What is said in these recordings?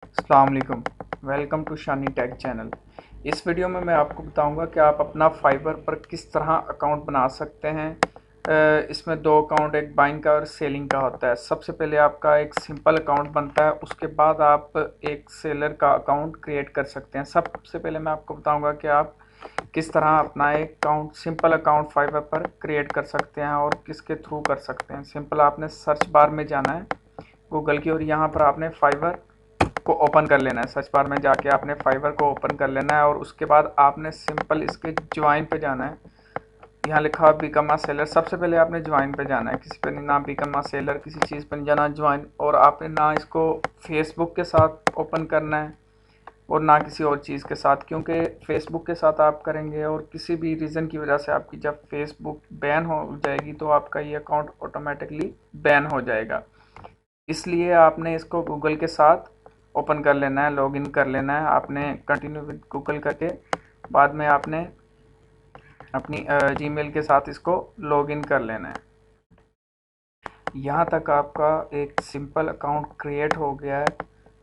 अस्सलाम वालेकुम। Welcome to Shani tech channel. इस वीडियो में मैं आपको बताऊंगा कि आप अपना फाइवर पर किस तरह अकाउंट बना सकते हैं। इसमें दो अकाउंट, एक बाइंग का और सेलिंग का होता है। सबसे पहले आपका एक सिंपल अकाउंट बनता है, उसके बाद आप एक सेलर का अकाउंट क्रिएट कर सकते हैं। सबसे पहले मैं आपको बताऊंगा कि आप किस तरह अपना एक अकाउंट, सिंपल अकाउंट फाइवर पर क्रिएट कर सकते हैं और किसके थ्रू कर सकते हैं। सिंपल आपने सर्च बार में जाना है गूगल की, और यहाँ पर आपने फाइवर को ओपन कर लेना है। सर्च बार में जाके आपने फाइवर को ओपन कर लेना है और उसके बाद आपने सिंपल इसके ज्वाइन पे जाना है। यहाँ लिखा हुआ बिकम अ सेलर। सबसे पहले आपने ज्वाइन पे जाना है, किसी पे नहीं, ना बिकम अ सेलर किसी चीज़ पे नहीं जाना, ज्वाइन। और आपने ना इसको फेसबुक के साथ ओपन करना है और ना किसी और चीज़ के साथ, क्योंकि फेसबुक के साथ आप करेंगे और किसी भी रीज़न की वजह से आपकी जब फेसबुक बैन हो जाएगी तो आपका ये अकाउंट ऑटोमेटिकली बैन हो जाएगा। इसलिए आपने इसको गूगल के साथ ओपन कर लेना है, लॉगिन कर लेना है। आपने कंटिन्यू विद गूगल करके बाद में आपने अपनी जीमेल के साथ इसको लॉगिन कर लेना है। यहाँ तक आपका एक सिंपल अकाउंट क्रिएट हो गया है,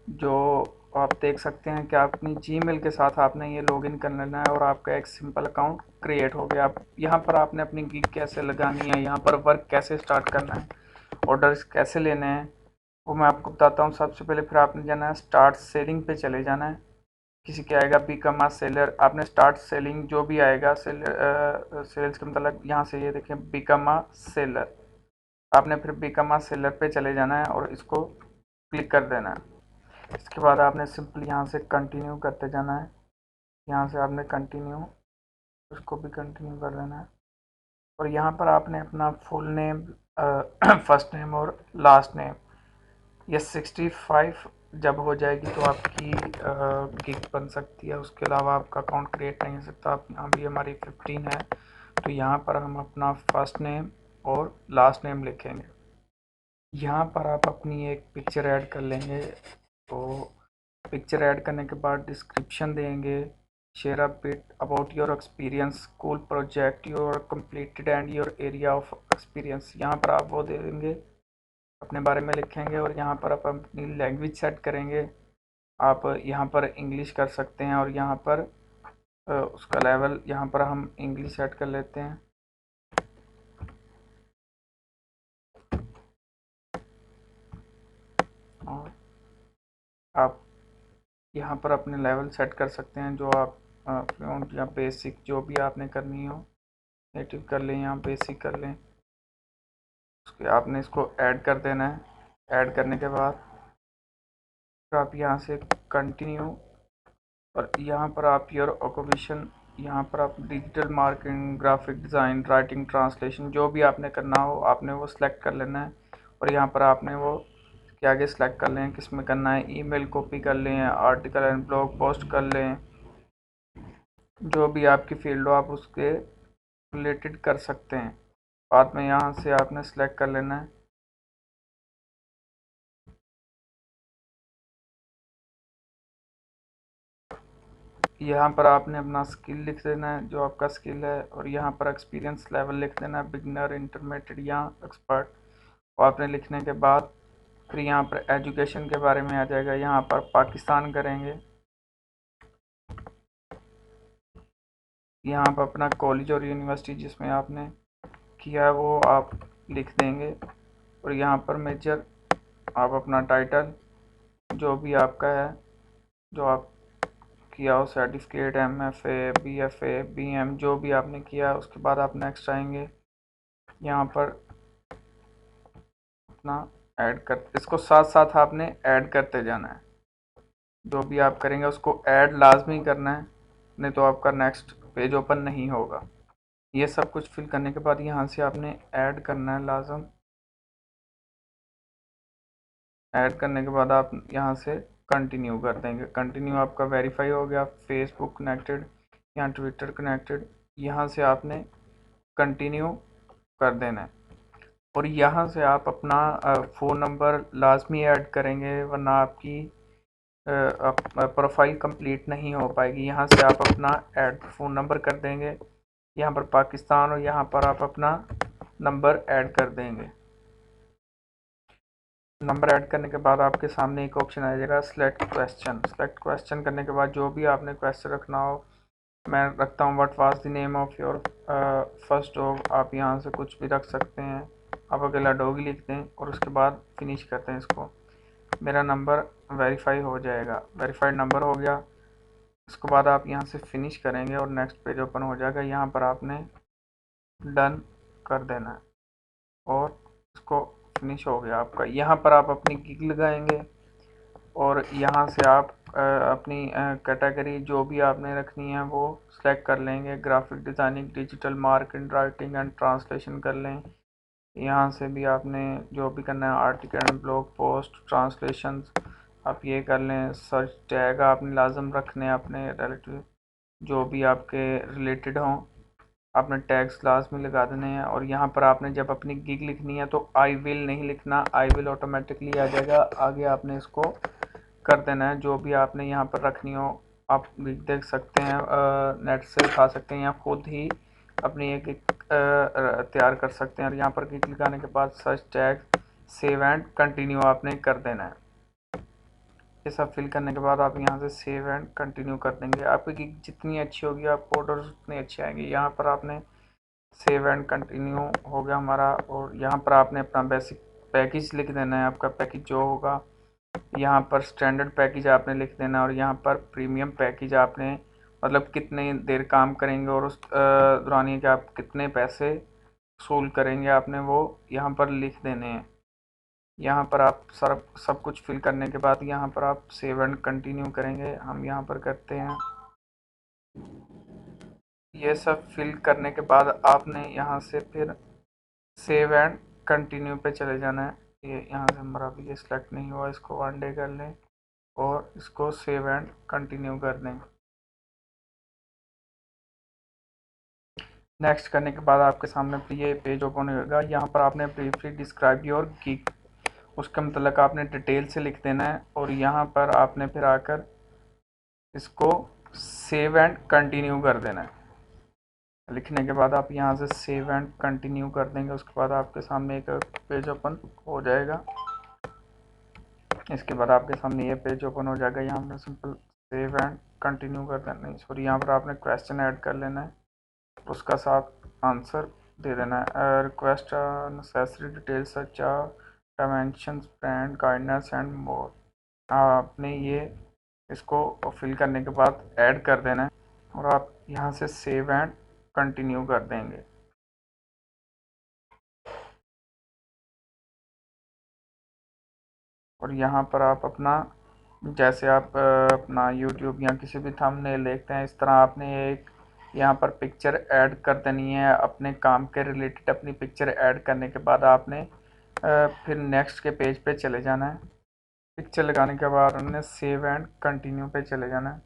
जो आप देख सकते हैं कि अपनी जीमेल के साथ आपने ये लॉगिन कर लेना है और आपका एक सिंपल अकाउंट क्रिएट हो गया। अब यहाँ पर आपने अपनी गिग कैसे लगानी है, यहाँ पर वर्क कैसे स्टार्ट करना है, ऑर्डर्स कैसे लेने हैं, वो मैं आपको बताता हूँ। सबसे पहले फिर आपने जाना है स्टार्ट सेलिंग पे चले जाना है। किसी के आएगा बिकम अ सेलर, आपने स्टार्ट सेलिंग जो भी आएगा, सेलर सेल्स का मतलब यहाँ से ये देखें बिकम अ सेलर। आपने फिर बिकम अ सेलर पे चले जाना है और इसको क्लिक कर देना है। इसके बाद आपने सिंपल यहाँ से कंटिन्यू करते जाना है। यहाँ से आपने कंटिन्यू, उसको भी कंटिन्यू कर देना है। और यहाँ पर आपने अपना फुल नेम, फर्स्ट नेम और लास्ट नेम, ये 65 जब हो जाएगी तो आपकी गिग बन सकती है। उसके अलावा आपका अकाउंट क्रिएट नहीं हो सकता। आप यहाँ भी हमारी 15 है तो यहाँ पर हम अपना फर्स्ट नेम और लास्ट नेम लिखेंगे। यहाँ पर आप अपनी एक पिक्चर ऐड कर लेंगे। तो पिक्चर ऐड करने के बाद डिस्क्रिप्शन देंगे, share a bit about your experience, school project your completed and your area of experience. यहाँ पर आप वो दे देंगे, अपने बारे में लिखेंगे। और यहाँ पर आप अपनी लैंग्वेज सेट करेंगे। आप यहाँ पर इंग्लिश कर सकते हैं और यहाँ पर उसका लेवल, यहाँ पर हम इंग्लिश सेट कर लेते हैं। और आप यहाँ पर अपने लेवल सेट कर सकते हैं, जो आप फ्लुएंट या बेसिक जो भी आपने करनी हो, नेटिव कर लें या बेसिक कर लें। उसके आपने इसको ऐड कर देना है। ऐड करने के बाद फिर आप यहाँ से कंटिन्यू, और यहाँ पर आप योर ऑक्यूपेशन, यहाँ पर आप digital marketing, graphic design, writing, translation जो भी आपने करना हो आपने वो सिलेक्ट कर लेना है। और यहाँ पर आपने वो के आगे सिलेक्ट कर लें किस में करना है। ईमेल कॉपी कर लें, आर्टिकल एंड ब्लॉग पोस्ट कर लें, जो भी आपकी फील्ड हो आप उसके रिलेटेड कर सकते हैं। बाद में यहाँ से आपने सिलेक्ट कर लेना है। यहाँ पर आपने अपना स्किल लिख देना है, जो आपका स्किल है। और यहाँ पर एक्सपीरियंस लेवल लिख देना है, बिगनर, इंटरमीडिएट या एक्सपर्ट। वो आपने लिखने के बाद फिर यहाँ पर एजुकेशन के बारे में आ जाएगा। यहाँ पर पाकिस्तान करेंगे। यहाँ पर अपना कॉलेज और यूनिवर्सिटी जिसमें आपने किया है वो आप लिख देंगे। और यहाँ पर मेजर आप अपना टाइटल जो भी आपका है, जो आप किया हो, सर्टिफिकेट, MFA, BFA, BM जो भी आपने किया, उसके बाद आप नेक्स्ट आएंगे। यहाँ पर अपना ऐड कर, इसको साथ साथ आपने ऐड करते जाना है। जो भी आप करेंगे उसको ऐड लाजमी करना है, नहीं तो आपका नेक्स्ट पेज ओपन नहीं होगा। ये सब कुछ फिल करने के बाद यहाँ से आपने ऐड करना है लाजम। ऐड करने के बाद आप यहाँ से कंटिन्यू कर देंगे। कंटिन्यू आपका वेरीफाई हो गया, फेसबुक कनेक्टेड या ट्विटर कनेक्टेड। यहाँ से आपने कंटिन्यू कर देना है। और यहाँ से आप अपना फ़ोन नंबर लाजमी ऐड करेंगे, वरना आपकी प्रोफाइल कंप्लीट नहीं हो पाएगी। यहाँ से आप अपना ऐड फ़ोन नंबर कर देंगे, यहाँ पर पाकिस्तान, और यहाँ पर आप अपना नंबर ऐड कर देंगे। नंबर ऐड करने के बाद आपके सामने एक ऑप्शन आ जाएगा सेलेक्ट क्वेश्चन। सेलेक्ट क्वेश्चन करने के बाद जो भी आपने क्वेश्चन रखना हो, मैं रखता हूँ what was the name of your first dog. आप यहाँ से कुछ भी रख सकते हैं, आप अकेला डॉग ही लिख दें और उसके बाद फिनिश करते हैं इसको। मेरा नंबर वेरीफाई हो जाएगा, वेरीफाइड नंबर हो गया। उसके बाद आप यहाँ से फिनिश करेंगे और नेक्स्ट पेज ओपन हो जाएगा। यहाँ पर आपने डन कर देना है और इसको फिनिश हो गया आपका। यहाँ पर आप अपनी गिग लगाएंगे और यहाँ से आप अपनी कैटेगरी जो भी आपने रखनी है वो सिलेक्ट कर लेंगे। Graphic designing, digital marketing, writing and translation कर लें। यहाँ से भी आपने जो भी करना है, आर्टिकल, ब्लॉग पोस्ट, ट्रांसलेशन, आप ये कर लें। सर्च टैग आपने लाजम रखने हैं अपने रिलेटिव, जो भी आपके रिलेटेड हों, आपने टैग्स लाजमी लगा देने हैं। और यहाँ पर आपने जब अपनी गिग लिखनी है तो आई विल नहीं लिखना, आई विल ऑटोमेटिकली आ जाएगा। आगे आपने इसको कर देना है जो भी आपने यहाँ पर रखनी हो। आप देख सकते हैं, नेट से उठा सकते हैं या खुद ही अपनी एक तैयार कर सकते हैं। और यहाँ पर क्लिक लगाने के बाद search tag save and continue आपने कर देना है। ये सब फिल करने के बाद आप यहाँ से सेव एंड कंटिन्यू कर देंगे। आपकी गिग जितनी अच्छी होगी आपको ऑर्डर उतने अच्छे आएंगे। यहाँ पर आपने सेव एंड कंटिन्यू हो गया हमारा। और यहाँ पर आपने अपना बेसिक पैकेज लिख देना है, आपका पैकेज जो होगा। यहाँ पर स्टैंडर्ड पैकेज आपने लिख देना है और यहाँ पर प्रीमियम पैकेज आपने मतलब कितने देर काम करेंगे और उस दौरान ये कि आप कितने पैसे वसूल करेंगे आपने वो यहाँ पर लिख देने हैं। यहाँ पर आप सब कुछ फिल करने के बाद यहाँ पर आप सेव एंड कंटिन्यू करेंगे। हम यहाँ पर करते हैं। ये सब फिल करने के बाद आपने यहाँ से फिर सेव एंड कंटिन्यू पे चले जाना है। ये यहाँ से हमारा अभी ये सिलेक्ट नहीं हुआ, इसको वन डे कर लें और इसको सेव एंड कंटिन्यू कर दें। नेक्स्ट करने के बाद आपके सामने ये पेज ओपन होगा। यहाँ पर आपने ब्रीफली डिस्क्राइब योर गिग, उसके मतलब आपने डिटेल से लिख देना है और यहाँ पर आपने फिर आकर इसको सेव एंड कंटिन्यू कर देना है। लिखने के बाद आप यहाँ से सेव एंड कंटिन्यू कर देंगे। उसके बाद आपके सामने एक पेज ओपन हो जाएगा। इसके बाद आपके सामने ये पेज ओपन हो जाएगा। यहाँ पर सिंपल सेव एंड कंटिन्यू कर देना है। सॉरी, यहाँ पर आपने क्वेश्चन ऐड कर लेना है, उसका साथ आंसर दे देना है। Request necessary details such dimensions, brand, guidance and more. आपने ये इसको फिल करने के बाद ऐड कर देना है और आप यहाँ से सेव एंड कंटिन्यू कर देंगे। और यहाँ पर आप अपना जैसे आप अपना यूट्यूब या किसी भी थंबनेल देखते हैं, इस तरह आपने एक यहाँ पर पिक्चर ऐड कर देनी है अपने काम के रिलेटेड। अपनी पिक्चर ऐड करने के बाद आपने फिर नेक्स्ट के पेज पे चले जाना है। पिक्चर लगाने के बाद हमने सेव एंड कंटिन्यू पे चले जाना है।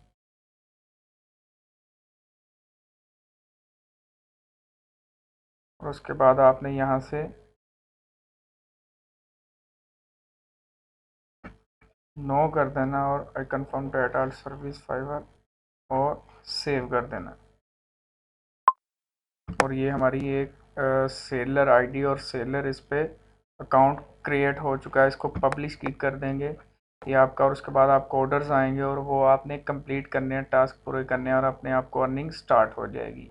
और उसके बाद आपने यहाँ से नो कर देना और I confirm date all service Fiverr और सेव कर देना। और ये हमारी एक सेलर आईडी और सेलर इस पे अकाउंट क्रिएट हो चुका है। इसको पब्लिश क्लिक कर देंगे ये आपका। और उसके बाद आपको ऑर्डर्स आएंगे और वो आपने कंप्लीट करने हैं, टास्क पूरे करने हैं और अपने आप को अर्निंग स्टार्ट हो जाएगी।